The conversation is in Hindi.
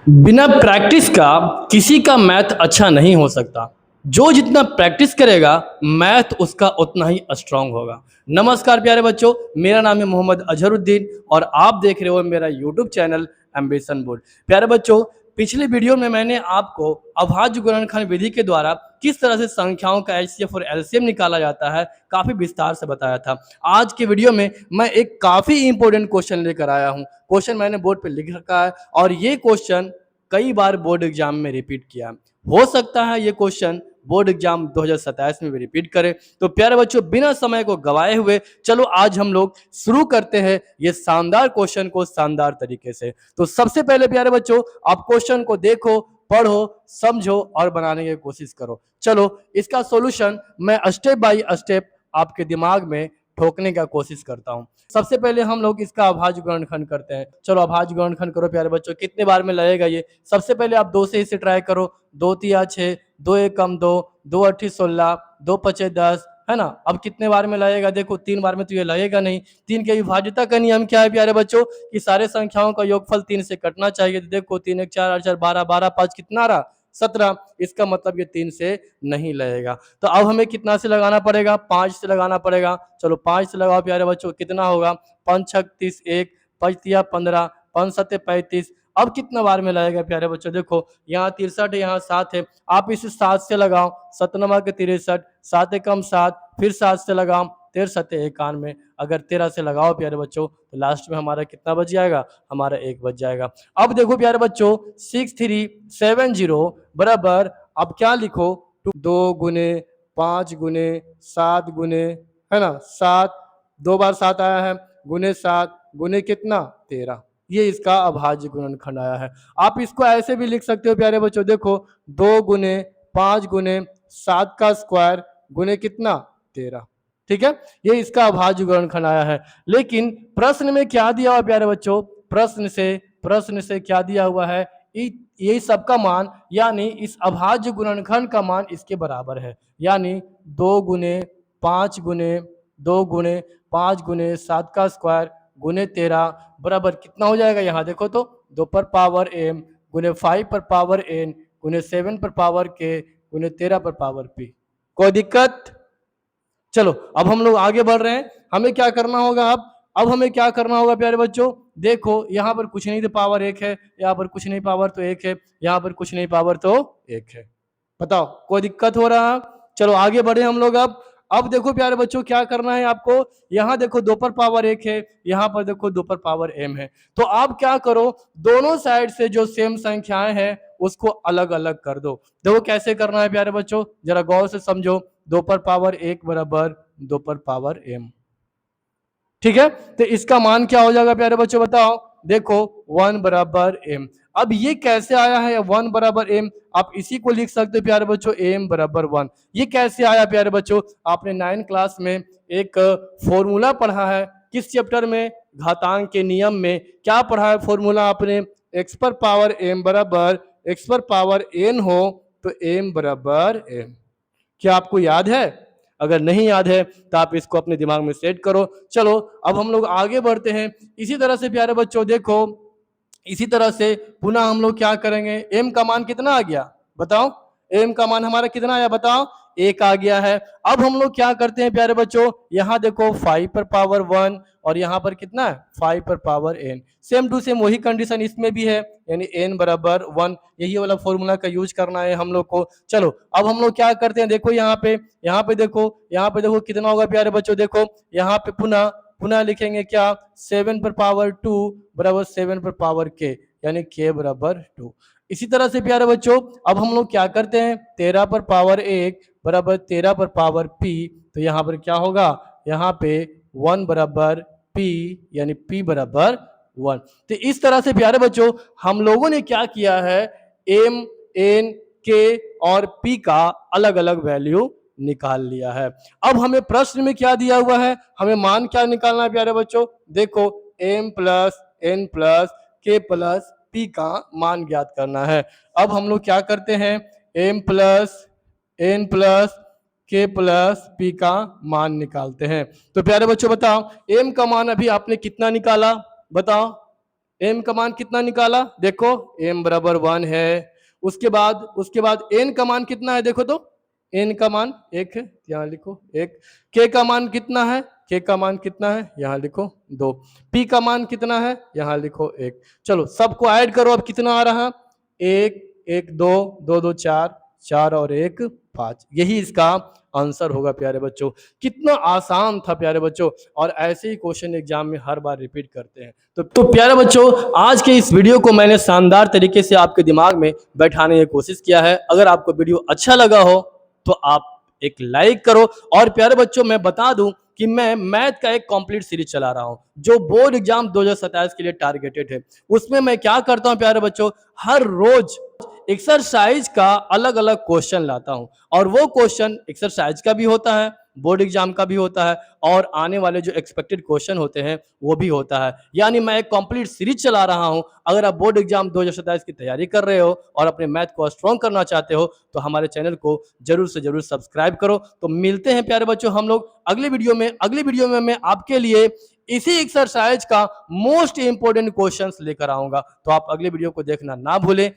बिना प्रैक्टिस का किसी का मैथ अच्छा नहीं हो सकता। जो जितना प्रैक्टिस करेगा मैथ उसका उतना ही स्ट्रांग होगा। नमस्कार प्यारे बच्चों, मेरा नाम है मोहम्मद अजहरुद्दीन और आप देख रहे हो मेरा यूट्यूब चैनल एम्बिशन बोर्ड। प्यारे बच्चों, पिछले वीडियो में मैंने आपको अभाज्य गुणनखंड विधि के द्वारा किस तरह से संख्याओं का एचसीएफ और एलसीएम निकाला जाता है काफी विस्तार से बताया था। आज के वीडियो में मैं एक काफी इंपॉर्टेंट क्वेश्चन लेकर आया हूँ। क्वेश्चन मैंने बोर्ड पे लिख रखा है और ये क्वेश्चन कई बार बोर्ड एग्जाम में रिपीट किया। हो सकता है ये क्वेश्चन बोर्ड एग्जाम 2027 में भी रिपीट करे। तो प्यारे बच्चों, बिना समय को गवाए हुए चलो आज हम लोग शुरू करते हैं ये शानदार क्वेश्चन को शानदार तरीके से। तो सबसे पहले प्यारे बच्चों, आप क्वेश्चन को देखो, पढ़ो, समझो और बनाने की कोशिश करो। चलो इसका सॉल्यूशन मैं स्टेप बाय स्टेप आपके दिमाग में ठोकने का कोशिश करता हूं। सबसे पहले हम लोग इसका अभाज्य गुणनखंड करते हैं। चलो अभाज्य गुणनखंड करो प्यारे बच्चों। कितने बार में लगेगा ये? सबसे पहले आप 2 से इसे ट्राई करो। 2 तिया 6, 2 एक कम 2, 2 अट्ठी 16, 2 पचे 10, है ना। अब कितने बार में लगेगा? देखो 3 बार में तो ये लगेगा नहीं। 3 के विभाज्यता का नियम क्या है प्यारे बच्चों? कि सारे संख्याओं का योगफल 3 से कटना चाहिए। तो देखो 3 एक 4, 8 4 12, 12 5 कितना रहा? 17। इसका मतलब ये 3 से नहीं लगेगा। तो अब हमें कितना से लगाना पड़ेगा? 5 से लगाना पड़ेगा। चलो 5 से लगाओ प्यारे बच्चों। कितना होगा? 5 छक 30, 1 5 तिया 15, 5 सत्ते 35। अब कितना बार में लगेगा प्यारे बच्चों? देखो यहाँ 63 है, यहाँ 7 है। आप इसे 7 से लगाओ। 7 नमा के 63, 7 एकम 7, फिर 7 से लगाओ। 13 सत्ते 91। अगर 13 से लगाओ प्यारे बच्चों तो लास्ट में हमारा कितना बच जाएगा? हमारा 1 बच जाएगा। अब देखो प्यारे बच्चों, 6370 बराबर, अब क्या लिखो? 2 गुने 5 गुने 7 गुने, है ना, 7, 2 बार 7 आया है, गुने 7 गुने कितना? 13। ये इसका अभाज्य गुणनखंड आया है। आप इसको ऐसे भी लिख सकते हो प्यारे बच्चों। देखो 2 गुने 5 गुने 7 का स्क्वायर गुने कितना? 13। ठीक है, ये इसका अभाज्य गुणनखंड आया है। लेकिन प्रश्न में क्या दिया हुआ प्यारे बच्चों? प्रश्न से क्या दिया हुआ है? ये सबका मान यानी इस अभाज्य गुणनखंड का मान इसके बराबर है। यानी 2 गुने 5 गुने 2 गुने 5 गुने 7 का स्क्वायर गुने 13 बराबर कितना हो जाएगा? यहाँ देखो तो 2 पर पावर m गुने 5 पर पावर n गुने 7 पर पावर k गुने 13 पर पावर p। कोई दिक्कत? चलो अब हम लोग आगे बढ़ रहे हैं। हमें क्या करना होगा? अब हमें क्या करना होगा प्यारे बच्चों? देखो यहाँ पर कुछ नहीं तो पावर 1 है, यहाँ पर कुछ नहीं पावर तो 1 है, यहाँ पर कुछ नहीं पावर तो 1 है। बताओ कोई दिक्कत हो रहा है? चलो आगे बढ़े हम लोग। अब देखो प्यारे बच्चों क्या करना है आपको। यहाँ देखो 2 पर पावर 1 है, यहाँ पर देखो 2 पर पावर m है। तो आप क्या करो, दोनों साइड से जो सेम संख्याएं हैं उसको अलग अलग कर दो। देखो कैसे करना है प्यारे बच्चों, जरा गौर से समझो। 2 पर पावर 1 बराबर 2 पर पावर m। ठीक है, तो इसका मान क्या हो जाएगा प्यारे बच्चों? बताओ। देखो 1 बराबर m। अब ये कैसे आया है 1 बराबर m? आप इसी को लिख सकते हो प्यारे बच्चों, m बराबर 1। ये कैसे आया प्यारे बच्चों? आपने 9 क्लास में एक फॉर्मूला पढ़ा है। किस चैप्टर में? घातांक के नियम में। क्या पढ़ा है फॉर्मूला आपने? x पर पावर m बराबर x पर पावर n हो तो m बराबर m। क्या आपको याद है? अगर नहीं याद है तो आप इसको अपने दिमाग में सेट करो। चलो अब हम लोग आगे बढ़ते हैं। इसी तरह से प्यारे बच्चों देखो, इसी तरह से पुनः हम लोग क्या करेंगे? m का मान कितना आ गया? बताओ। m का मान हमारा कितना आया? बताओ। 1 आ गया है। अब हम लोग क्या करते हैं प्यारे बच्चों? यहाँ देखो 5 पर पावर 1 और यहाँ पर कितना है? 5 पर power n। Same to same वही कंडीशन इसमें भी है, यानी n बराबर 1। यही वाला फॉर्मूला का यूज करना है हम लोग को। चलो अब हम लोग क्या करते हैं? देखो यहाँ पे देखो कितना होगा प्यारे बच्चों? देखो यहाँ पे पुनः लिखेंगे क्या? 7 पर पावर 2 बराबर 7 पर पावर k, यानी k बराबर 2। इसी तरह से प्यारे बच्चों अब हम लोग क्या करते हैं? 13 पर पावर 1 बराबर 13 पर पावर p। तो यहाँ पर क्या होगा? यहाँ पे 1 बराबर p, यानी p बराबर 1। तो इस तरह से प्यारे बच्चों हम लोगों ने क्या किया है? m, n, k और p का अलग अलग वैल्यू निकाल लिया है। अब हमें प्रश्न में क्या दिया हुआ है? हमें मान क्या निकालना है प्यारे बच्चों? देखो m plus n plus k plus p का मान ज्ञात करना है। अब हम लोग क्या करते हैं? m plus n plus k plus p का मान निकालते हैं। तो प्यारे बच्चों बताओ m का मान अभी आपने कितना निकाला? बताओ। m का मान कितना निकाला, देखो m बराबर 1 है। उसके बाद n का मान कितना है, देखो तो n का मान 1 है, यहाँ लिखो 1। k का मान कितना है, k का मान कितना है, यहाँ लिखो 2। p का मान कितना है, यहाँ लिखो 1। चलो सबको ऐड करो, अब कितना आ रहा, 1 1 2 2 2 4 4 और 1 5। यही इसका आंसर होगा प्यारे बच्चों। कितना आसान था प्यारे बच्चों, और ऐसे ही क्वेश्चन एग्जाम में हर बार रिपीट करते हैं। तो प्यारे बच्चों, आज के इस वीडियो को मैंने शानदार तरीके से आपके दिमाग में बैठाने की कोशिश किया है। अगर आपको वीडियो अच्छा लगा हो तो आप एक लाइक करो। और प्यारे बच्चों, मैं बता दूं कि मैं मैथ का एक कंप्लीट सीरीज चला रहा हूं जो बोर्ड एग्जाम 2027 के लिए टारगेटेड है। उसमें मैं क्या करता हूं प्यारे बच्चों, हर रोज एक्सरसाइज का अलग अलग क्वेश्चन लाता हूं, और वो क्वेश्चन एक्सरसाइज का भी होता है, बोर्ड एग्जाम का भी होता है, और आने वाले जो एक्सपेक्टेड क्वेश्चन होते हैं वो भी होता है। यानी मैं एक कंप्लीट सीरीज चला रहा हूं। अगर आप बोर्ड एग्जाम 2027 की तैयारी कर रहे हो और अपने मैथ को स्ट्रॉन्ग करना चाहते हो तो हमारे चैनल को जरूर से जरूर सब्सक्राइब करो। तो मिलते हैं प्यारे बच्चों हम लोग अगले वीडियो में मैं आपके लिए इसी एक्सरसाइज का मोस्ट इंपोर्टेंट क्वेश्चंस लेकर आऊंगा। तो आप अगले वीडियो को देखना ना भूलें।